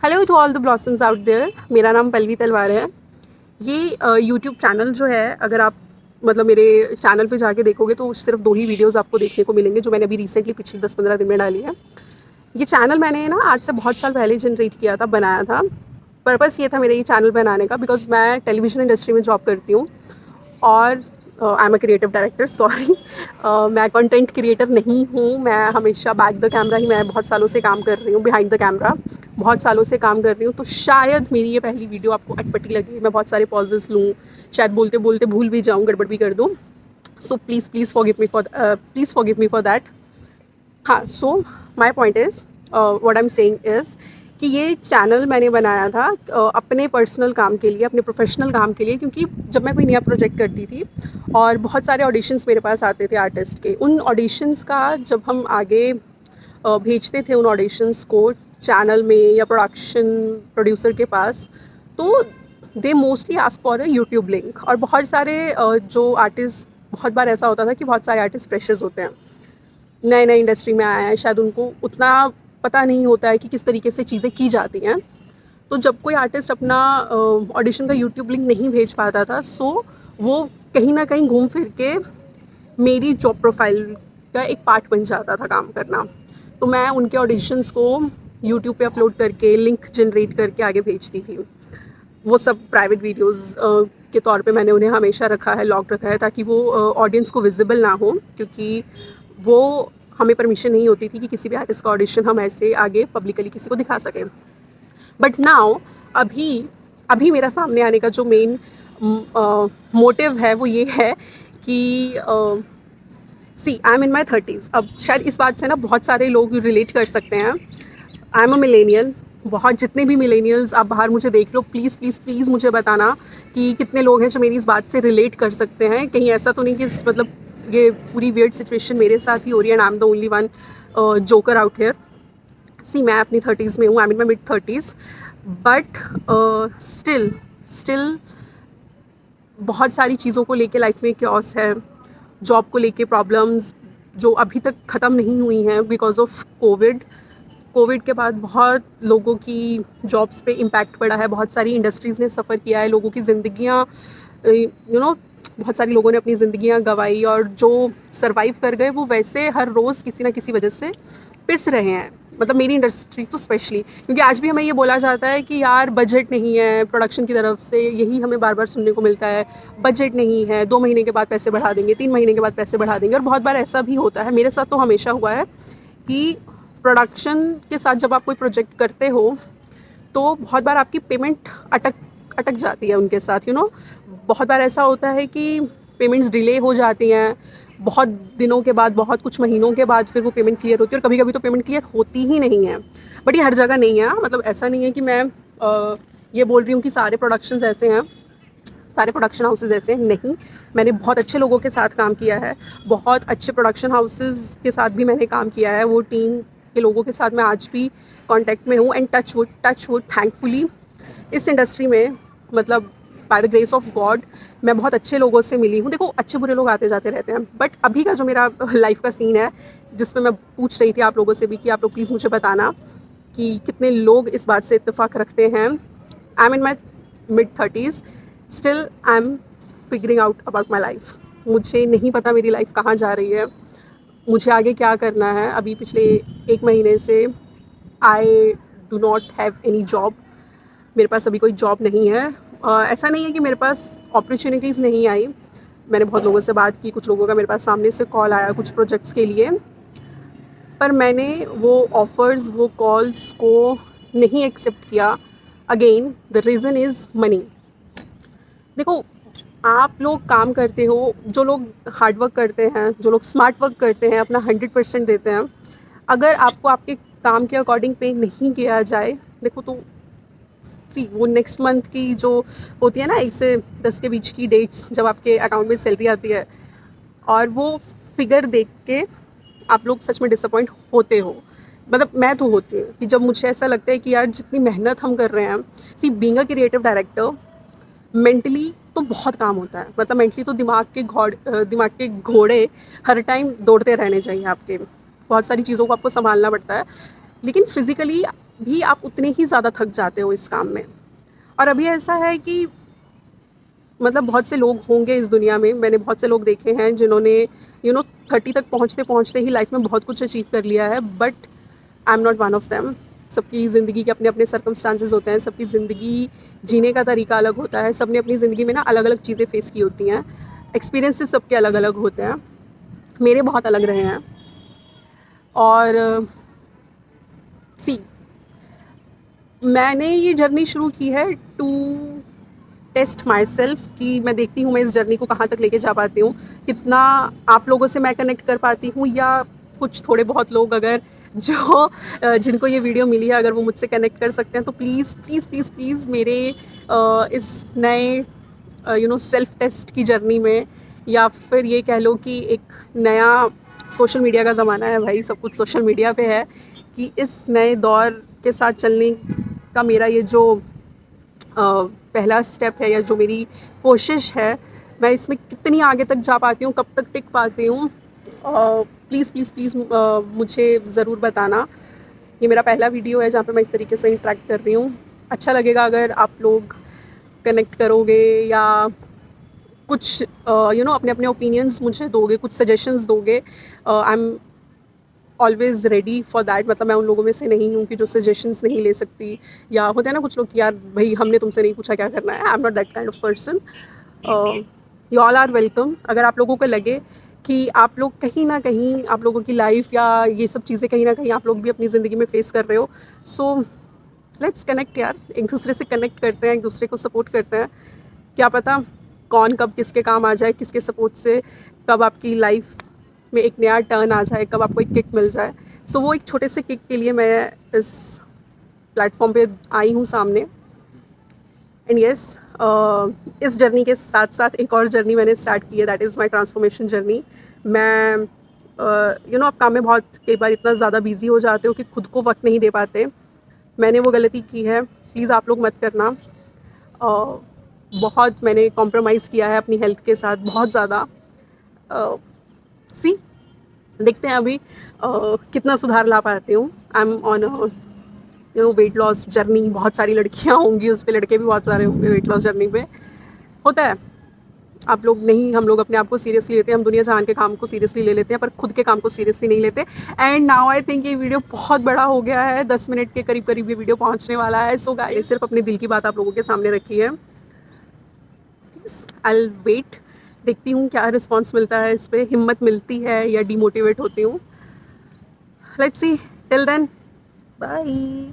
Hello to all the blossoms out there. मेरा नाम पल्लवी तलवार है। ये यूट्यूब चैनल जो है, अगर आप मतलब मेरे चैनल पे जाके देखोगे तो सिर्फ 2 ही वीडियोज़ आपको देखने को मिलेंगे जो मैंने अभी रिसेंटली पिछले 10-15 दिन में डाली है। ये चैनल मैंने ना आज से बहुत साल पहले जनरेट किया था, बनाया था। पर्पस ये था मेरे ये चैनल बनाने का, बिकॉज़ मैं टेलीविज़न इंडस्ट्री में जॉब करती हूँ और I am a creative director, sorry. मैं कंटेंट क्रिएटर नहीं हूँ। मैं हमेशा बैक द कैमरा ही, मैं बहुत सालों से काम कर रही हूँ बिहाइंड द कैमरा, बहुत सालों से काम कर रही हूँ। तो शायद मेरी ये पहली वीडियो आपको अटपटी लगी, मैं बहुत सारे पॉजेस लूँ, शायद बोलते बोलते भूल भी जाऊँ, गड़बड़ भी कर दूँ। So please forgive me for that. हाँ, so my point is, what I am saying is कि ये चैनल मैंने बनाया था अपने पर्सनल काम के लिए, अपने प्रोफेशनल काम के लिए, क्योंकि जब मैं कोई नया प्रोजेक्ट करती थी और बहुत सारे ऑडिशंस मेरे पास आते थे आर्टिस्ट के, उन ऑडिशंस का जब हम आगे भेजते थे उन ऑडिशंस को चैनल में या प्रोड्यूसर के पास, तो they mostly ask for a YouTube link. और बहुत सारे जो आर्टिस्ट, बहुत बार ऐसा होता था कि बहुत सारे आर्टिस्ट फ्रेशर्स होते हैं, नए नए इंडस्ट्री में आए हैं, शायद उनको उतना पता नहीं होता है कि किस तरीके से चीज़ें की जाती हैं। तो जब कोई आर्टिस्ट अपना ऑडिशन का यूट्यूब लिंक नहीं भेज पाता था, सो वो कहीं ना कहीं घूम फिर के मेरी जॉब प्रोफाइल का एक पार्ट बन जाता था काम करना। तो मैं उनके ऑडिशंस को यूट्यूब पे अपलोड करके लिंक जनरेट करके आगे भेजती थी। वो सब प्राइवेट वीडियोस के तौर पे मैंने उन्हें हमेशा रखा है, लॉक रखा है, ताकि वो ऑडियंस को विजिबल ना हो, क्योंकि वो हमें परमिशन नहीं होती थी कि किसी भी आर्टिस्ट का ऑडिशन हम ऐसे आगे पब्लिकली किसी को दिखा सकें। बट नाउ, अभी अभी मेरा सामने आने का जो मेन मोटिव है वो ये है कि सी I am in my 30s। अब शायद इस बात से ना बहुत सारे लोग रिलेट कर सकते हैं। I am a millennial. बहुत जितने भी मिलेनियल्स आप बाहर मुझे देख लो, प्लीज़ प्लीज़ प्लीज़ मुझे बताना कि कितने लोग हैं जो मेरी इस बात से रिलेट कर सकते हैं। कहीं ऐसा तो नहीं कि मतलब ये पूरी वियर्ड सिचुएशन मेरे साथ ही हो रही है and I am the only one joker out here. See मैं अपनी 30s में हूँ, I mean my mid 30s, but still still बहुत सारी चीज़ों को लेके लाइफ में क्योस है। जॉब को लेके प्रॉब्लम्स जो अभी तक ख़त्म नहीं हुई हैं बिकॉज ऑफ कोविड। कोविड के बाद बहुत लोगों की जॉब्स पे इम्पैक्ट पड़ा है, बहुत सारी इंडस्ट्रीज़ ने सफ़र किया है, लोगों की ज़िंदगियाँ बहुत सारे लोगों ने अपनी ज़िंदगियाँ गंवाई, और जो सर्वाइव कर गए वो वैसे हर रोज़ किसी ना किसी वजह से पिस रहे हैं। मतलब मेरी इंडस्ट्री तो स्पेशली, क्योंकि आज भी हमें ये बोला जाता है कि यार बजट नहीं है, प्रोडक्शन की तरफ से यही हमें बार बार सुनने को मिलता है, बजट नहीं है, 2 महीने के बाद पैसे बढ़ा देंगे, 3 महीने के बाद पैसे बढ़ा देंगे। और बहुत बार ऐसा भी होता है, मेरे साथ तो हमेशा हुआ है कि प्रोडक्शन के साथ जब आप कोई प्रोजेक्ट करते हो तो बहुत बार आपकी पेमेंट अटक अटक जाती है उनके साथ, बहुत बार ऐसा होता है कि पेमेंट्स डिले हो जाती हैं, बहुत दिनों के बाद, बहुत कुछ महीनों के बाद फिर वो पेमेंट क्लियर होती है, और कभी कभी तो पेमेंट क्लियर होती ही नहीं है। बट ये हर जगह नहीं है, मतलब ऐसा नहीं है कि मैं ये बोल रही हूँ कि सारे प्रोडक्शंस ऐसे हैं, सारे प्रोडक्शन हाउसेस ऐसे नहीं। मैंने बहुत अच्छे लोगों के साथ काम किया है, बहुत अच्छे प्रोडक्शन हाउसेस के साथ भी मैंने काम किया है, वो टीम के लोगों के साथ मैं आज भी कांटेक्ट में हूँ। एंड टच वुड थैंकफुली इस इंडस्ट्री में, मतलब by the grace of God, मैं बहुत अच्छे लोगों से मिली हूँ। देखो, अच्छे बुरे लोग आते जाते रहते हैं, बट अभी का जो मेरा लाइफ का सीन है, जिसमें मैं पूछ रही थी आप लोगों से भी कि आप लोग प्लीज़ मुझे बताना कि कितने लोग इस बात से इत्तेफाक रखते हैं। I am in my mid 30s, still I am figuring out about my life. मुझे नहीं पता मेरी लाइफ कहाँ जा रही है, मुझे आगे क्या करना है। अभी पिछले 1 महीने से I do not have any job, मेरे पास अभी कोई जॉब नहीं है। ऐसा नहीं है कि मेरे पास अपॉर्चुनिटीज़ नहीं आई, मैंने बहुत लोगों से बात की, कुछ लोगों का मेरे पास सामने से कॉल आया कुछ प्रोजेक्ट्स के लिए, पर मैंने वो ऑफ़र्स, वो कॉल्स को नहीं एक्सेप्ट किया। Again the reason is money. देखो, आप लोग काम करते हो, जो लोग हार्ड वर्क करते हैं, जो लोग स्मार्ट वर्क करते हैं, अपना 100% देते हैं, अगर आपको आपके काम के अकॉर्डिंग पे नहीं किया जाए, देखो तो सी वो नेक्स्ट मंथ की जो होती है ना, 1 से 10 के बीच की डेट्स, जब आपके अकाउंट में सैलरी आती है और वो फिगर देख के आप लोग सच में डिसअपॉइंट होते हो। मतलब मैं तो होती हूँ कि जब मुझे ऐसा लगता है कि यार जितनी मेहनत हम कर रहे हैं, see being a creative director, mentally तो बहुत काम होता है। मतलब मेंटली तो दिमाग के घोड़े हर टाइम दौड़ते रहने चाहिए आपके, बहुत सारी चीज़ों को आपको संभालना पड़ता है। लेकिन फिज़िकली भी आप उतने ही ज़्यादा थक जाते हो इस काम में। और अभी ऐसा है कि मतलब बहुत से लोग होंगे इस दुनिया में, मैंने बहुत से लोग देखे हैं जिन्होंने 30 तक पहुँचते-पहुँचते ही लाइफ़ में बहुत कुछ अचीव कर लिया है, but I am not one of them. सबकी ज़िंदगी के अपने-अपने सर्कमस्टांसेस होते हैं, सबकी ज़िंदगी जीने का तरीका अलग होता है, सबने अपनी ज़िंदगी में ना अलग-अलग चीज़ें फ़ेस की होती हैं, एक्सपीरियंसेस सबके अलग-अलग होते हैं, मेरे बहुत अलग रहे हैं। और सी मैंने ये जर्नी शुरू की है टू टेस्ट माई सेल्फ कि मैं देखती हूँ मैं इस जर्नी को कहाँ तक लेके जा पाती हूँ, कितना आप लोगों से मैं कनेक्ट कर पाती हूँ, या कुछ थोड़े बहुत लोग अगर जो जिनको ये वीडियो मिली है अगर वो मुझसे कनेक्ट कर सकते हैं तो प्लीज़ प्लीज़ प्लीज़ प्लीज़ मेरे इस नए सेल्फ टेस्ट की जर्नी में, या फिर ये कह लो कि एक नया सोशल मीडिया का ज़माना है भाई, सब कुछ सोशल मीडिया पे है, कि इस नए दौर के साथ चलने का मेरा ये जो पहला स्टेप है या जो मेरी कोशिश है, मैं इसमें कितनी आगे तक जा पाती हूँ, कब तक टिक पाती हूँ, प्लीज़ प्लीज़ प्लीज़ मुझे ज़रूर बताना। ये मेरा पहला वीडियो है जहाँ पे मैं इस तरीके से इंटरेक्ट कर रही हूँ। अच्छा लगेगा अगर आप लोग कनेक्ट करोगे या कुछ अपने अपने ओपिनियंस मुझे दोगे, कुछ सजेशंस दोगे। I am always ready for that. मतलब मैं उन लोगों में से नहीं हूँ कि जो सजेशंस नहीं ले सकती, या होता है ना कुछ लोग कि यार भाई हमने तुमसे नहीं पूछा क्या करना है। I am not that kind of person. You all are welcome. अगर आप लोगों को लगे कि आप लोग कहीं ना कहीं आप लोगों की लाइफ या ये सब चीज़ें कहीं ना कहीं आप लोग भी अपनी ज़िंदगी में फेस कर रहे हो, सो लेट्स कनेक्ट यार, एक दूसरे से कनेक्ट करते हैं, एक दूसरे को सपोर्ट करते हैं। क्या पता कौन कब किसके काम आ जाए, किसके सपोर्ट से कब आपकी लाइफ में एक नया टर्न आ जाए, कब आपको एक किक मिल जाए। सो वो एक छोटे से किक के लिए मैं इस प्लेटफॉर्म पे आई हूँ सामने। एंड यस, इस जर्नी के साथ साथ एक और जर्नी मैंने स्टार्ट की है, that is my transformation journey. मैं आप काम में बहुत कई बार इतना ज़्यादा बिजी हो जाते हो कि खुद को वक्त नहीं दे पाते। मैंने वो गलती की है, प्लीज़ आप लोग मत करना। बहुत मैंने कॉम्प्रोमाइज़ किया है अपनी हेल्थ के साथ, बहुत ज़्यादा। सी देखते हैं अभी कितना सुधार ला पाती हूँ। I am on weight loss journey. बहुत सारी लड़कियाँ होंगी उस पर, लड़के भी बहुत सारे होंगे वेट लॉस जर्नी पे। होता है, आप लोग नहीं, हम लोग अपने आप को सीरियसली लेते हैं, हम दुनिया जहान के काम को सीरियसली ले लेते हैं पर खुद के काम को सीरियसली नहीं लेते। एंड नाउ आई थिंक ये वीडियो बहुत बड़ा हो गया है, 10 मिनट के करीब करीब ये वीडियो पहुंचने वाला है। सो गाइस, सिर्फ अपने दिल की बात आप लोगों के सामने रखी है। प्लीज़ आई विल वेट, देखती हूँ क्या रिस्पॉन्स मिलता है, इस पर हिम्मत मिलती है या डीमोटिवेट होती हूँ। Let's see, till then, bye.